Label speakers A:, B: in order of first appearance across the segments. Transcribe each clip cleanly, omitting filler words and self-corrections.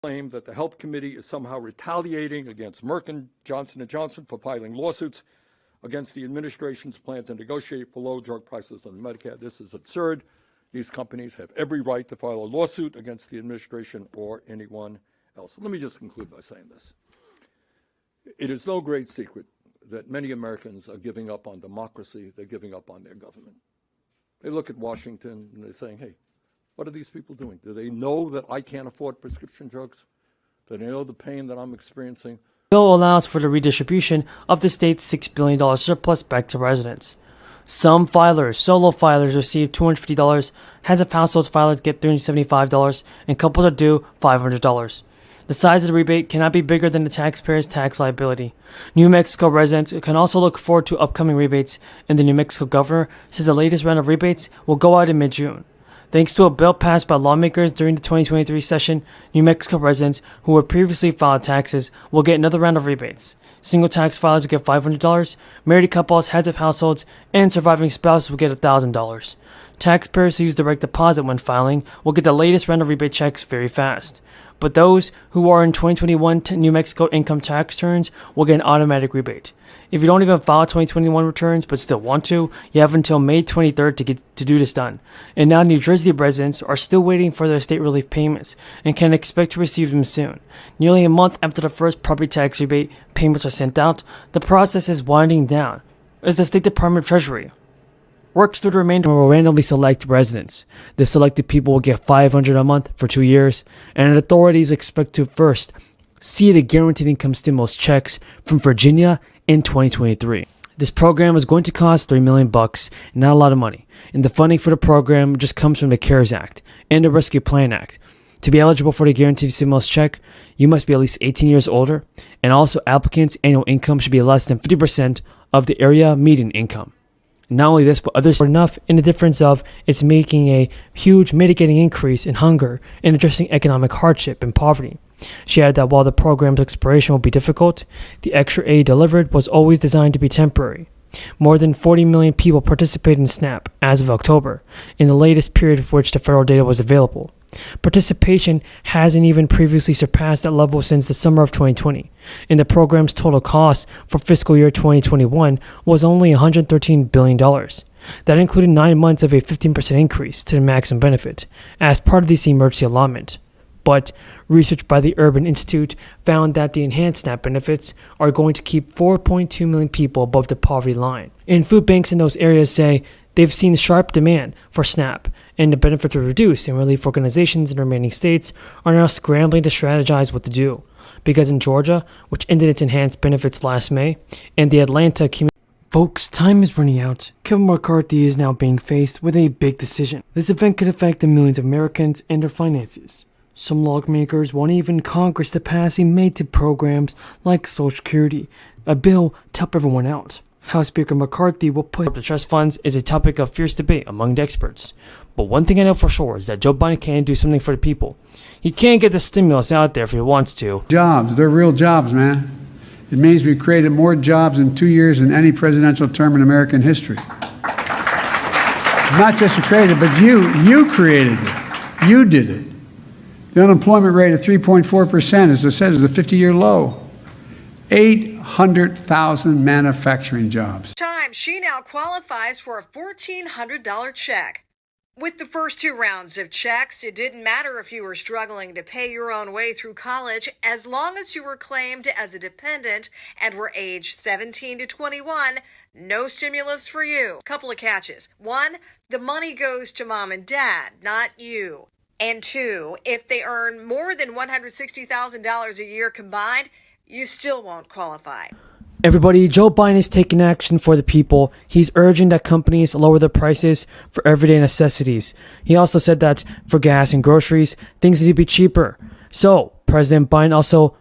A: claim that the Health Committee is somehow retaliating against Merck and Johnson & Johnson for filing lawsuits against the administration's plan to negotiate for low drug prices on Medicare. This is absurd. These companies have every right to file a lawsuit against the administration or anyone else. Let me just conclude by saying this. It is no great secret that many Americans are giving up on democracy. They're giving up on their government. They look at Washington and they're saying, hey, what are these people doing? Do they know that I can't afford prescription drugs? Do they know the pain that I'm experiencing?
B: The bill allows for the redistribution of the state's $6 billion surplus back to residents. Some filers, solo filers, receive $250, heads of households filers get $375, and couples are due $500. The size of the rebate cannot be bigger than the taxpayer's tax liability. New Mexico residents can also look forward to upcoming rebates, and the New Mexico governor says the latest round of rebates will go out in mid-June. Thanks to a bill passed by lawmakers during the 2023 session, New Mexico residents who were previously filed taxes will get another round of rebates. Single tax filers will get $500, married couples, heads of households, and surviving spouses will get $1,000. Taxpayers who use direct deposit when filing will get the latest round of rebate checks very fast. But those who are in 2021 New Mexico income tax returns will get an automatic rebate. If you don't even file 2021 returns but still want to, you have until May 23rd to do this done. And now New Jersey residents are still waiting for their state relief payments and can expect to receive them soon. Nearly a month after the first property tax rebate payments are sent out, the process is winding down as the State Department of Treasury works through the remainder will randomly select residents. The selected people will get $500 a month for 2 years, and authorities expect to first see the guaranteed income stimulus checks from Virginia in 2023. This program is going to cost $3 million, not a lot of money, and the funding for the program just comes from the CARES Act and the Rescue Plan Act. To be eligible for the guaranteed stimulus check, you must be at least 18 years older, and also applicants' annual income should be less than 50% of the area median income. Not only this, but others are enough in the difference of it's making a huge mitigating increase in hunger and addressing economic hardship and poverty. She added that while the program's expiration will be difficult, the extra aid delivered was always designed to be temporary. More than 40 million people participated in SNAP as of October, in the latest period of which the federal data was available. Participation hasn't even previously surpassed that level since the summer of 2020, and the program's total cost for fiscal year 2021 was only $113 billion. That included 9 months of a 15% increase to the maximum benefit as part of this emergency allotment. But research by the Urban Institute found that the enhanced SNAP benefits are going to keep 4.2 million people above the poverty line. And food banks in those areas say they've seen sharp demand for SNAP, and the benefits are reduced, and relief organizations in the remaining states are now scrambling to strategize what to do. Because in Georgia, which ended its enhanced benefits last May, and the Atlanta community... Folks, time is running out. Kevin McCarthy is now being faced with a big decision. This event could affect the millions of Americans and their finances. Some lawmakers want even Congress to pass a made to programs like Social Security, a bill to help everyone out. House Speaker McCarthy will put up the trust funds is a topic of fierce debate among the experts. But one thing I know for sure is that Joe Biden can do something for the people. He can't get the stimulus out there if he wants to.
C: Jobs, they're real jobs, man. It means we created more jobs in 2 years than any presidential term in American history. Not just you created, but you created it. You did it. The unemployment rate of 3.4%, as I said, is a 50-year low. 800,000 manufacturing jobs.
D: She now qualifies for a $1,400 check. With the first 2 rounds of checks, it didn't matter if you were struggling to pay your own way through college, as long as you were claimed as a dependent and were aged 17 to 21, no stimulus for you. Couple of catches. 1, the money goes to mom and dad, not you. And 2, if they earn more than $160,000 a year combined, you still won't qualify.
B: Everybody, Joe Biden is taking action for the people. He's urging that companies lower their prices for everyday necessities. He also said that for gas and groceries, things need to be cheaper. So, President Biden also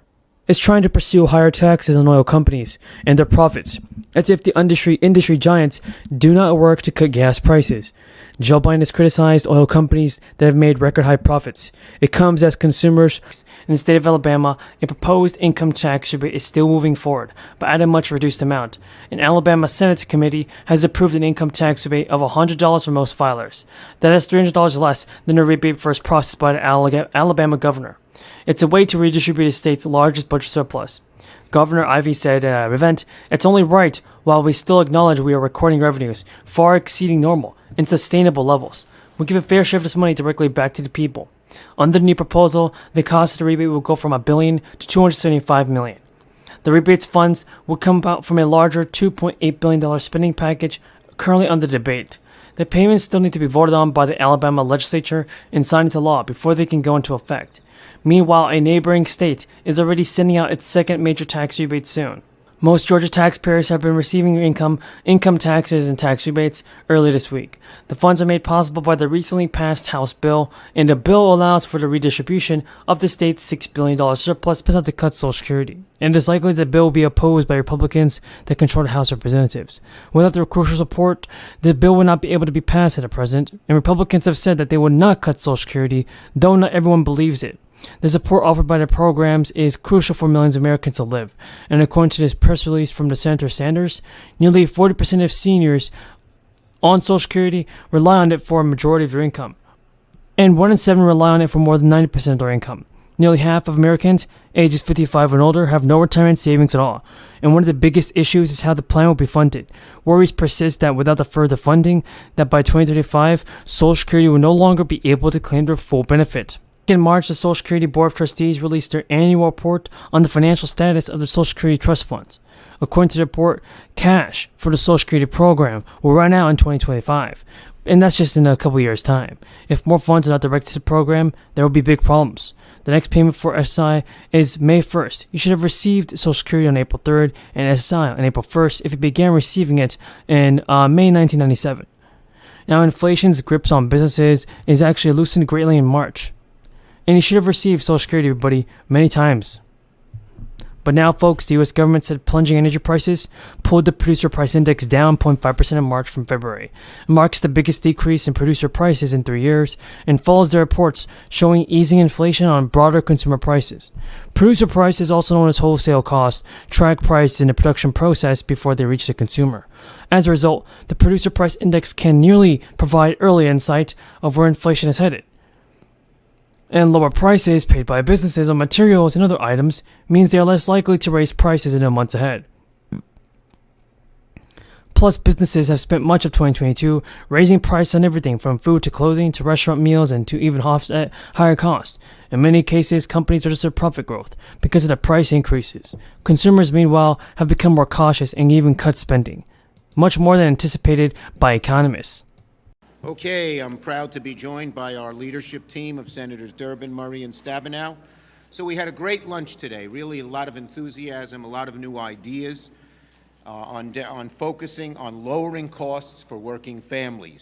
B: is trying to pursue higher taxes on oil companies and their profits, as if the industry giants do not work to cut gas prices. Joe Biden has criticized oil companies that have made record high profits. It comes as consumers in the state of Alabama, a proposed income tax rebate is still moving forward, but at a much reduced amount. An Alabama Senate committee has approved an income tax rebate of $100 for most filers. That is $300 less than the rebate first processed by the Alabama governor. It's a way to redistribute the state's largest budget surplus. Governor Ivey said at an event, "It's only right while we still acknowledge we are recording revenues far exceeding normal and sustainable levels. We give a fair share of this money directly back to the people." Under the new proposal, the cost of the rebate will go from $1 billion to $275 million. The rebates funds would come out from a larger $2.8 billion spending package currently under debate. The payments still need to be voted on by the Alabama legislature and signed into law before they can go into effect. Meanwhile, a neighboring state is already sending out its second major tax rebate soon. Most Georgia taxpayers have been receiving income taxes and tax rebates early this week. The funds are made possible by the recently passed House bill, and the bill allows for the redistribution of the state's $6 billion surplus but not to cut Social Security. And it is likely the bill will be opposed by Republicans that control the House of Representatives. Without their crucial support, the bill would not be able to be passed at present, and Republicans have said that they would not cut Social Security, though not everyone believes it. The support offered by the programs is crucial for millions of Americans to live, and according to this press release from the Senator Sanders, nearly 40% of seniors on Social Security rely on it for a majority of their income, and 1 in 7 rely on it for more than 90% of their income. Nearly half of Americans ages 55 and older have no retirement savings at all, and one of the biggest issues is how the plan will be funded. Worries persist that without the further funding, that by 2035, Social Security will no longer be able to claim their full benefit. In March, the Social Security Board of Trustees released their annual report on the financial status of the Social Security trust funds. According to the report, cash for the Social Security program will run out in 2025, and that's just in a couple years' time. If more funds are not directed to the program, there will be big problems. The next payment for Ssdi is May 1st. You should have received Social Security on April 3rd and Ssdi on April 1st if you began receiving it in May 1997. Now, inflation's grips on businesses is actually loosened greatly in March. And you should have received Social Security, everybody, many times. But now, folks, the U.S. government said plunging energy prices pulled the producer price index down 0.5% in March from February. It marks the biggest decrease in producer prices in 3 years and follows the reports showing easing inflation on broader consumer prices. Producer prices, also known as wholesale costs, track prices in the production process before they reach the consumer. As a result, the producer price index can nearly provide early insight of where inflation is headed. And lower prices paid by businesses on materials and other items means they are less likely to raise prices in the months ahead. Plus, businesses have spent much of 2022 raising prices on everything from food to clothing to restaurant meals and to even offset higher costs. In many cases, companies register profit growth because of the price increases. Consumers, meanwhile, have become more cautious and even cut spending, much more than anticipated by economists.
E: Okay, I'm proud to be joined by our leadership team of Senators Durbin, Murray, and Stabenow. So we had a great lunch today, really a lot of enthusiasm, a lot of new ideas on focusing on lowering costs for working families.